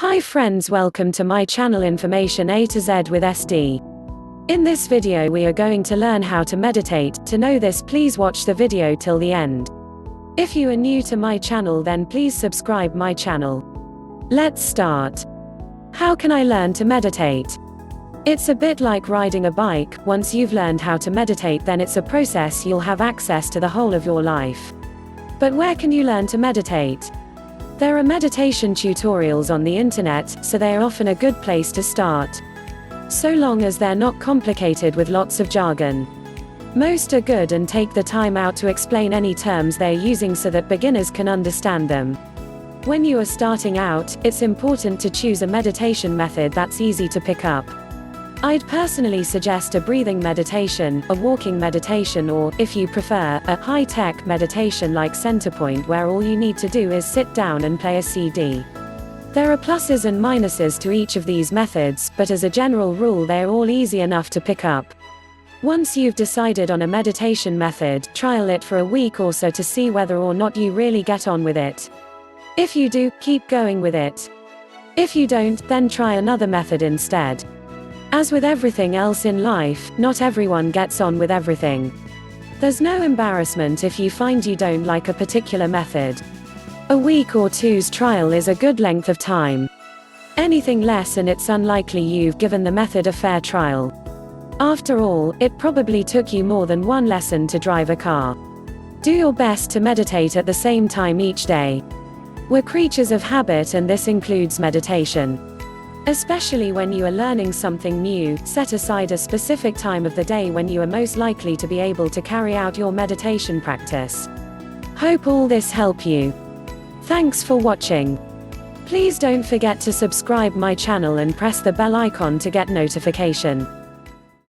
Hi friends, welcome to my channel Information A to Z with SD. In this video we are going to learn how to meditate. To know this, please watch the video till the end. If you are new to my channel, then please subscribe my channel. Let's start. How can I learn to meditate? It's a bit like riding a bike. Once you've learned how to meditate, then it's a process you'll have access to the whole of your life. But where can you learn to meditate? There are meditation tutorials on the internet, so they are often a good place to start. So long as they're not complicated with lots of jargon. Most are good and take the time out to explain any terms they're using so that beginners can understand them. When you are starting out, it's important to choose a meditation method that's easy to pick up. I'd personally suggest a breathing meditation, a walking meditation, or, if you prefer, a high-tech meditation like Centerpoint, where all you need to do is sit down and play a CD. There are pluses and minuses to each of these methods, but as a general rule they're all easy enough to pick up. Once you've decided on a meditation method, trial it for a week or so to see whether or not you really get on with it. If you do, keep going with it. If you don't, then try another method instead. As with everything else in life, not everyone gets on with everything. There's no embarrassment if you find you don't like a particular method. A week or two's trial is a good length of time. Anything less and it's unlikely you've given the method a fair trial. After all, it probably took you more than one lesson to drive a car. Do your best to meditate at the same time each day. We're creatures of habit, and this includes meditation. Especially when you are learning something new, set aside a specific time of the day when you are most likely to be able to carry out your meditation practice. Hope all this help you. Thanks for watching. Please don't forget to subscribe my channel and press the bell icon to get notification.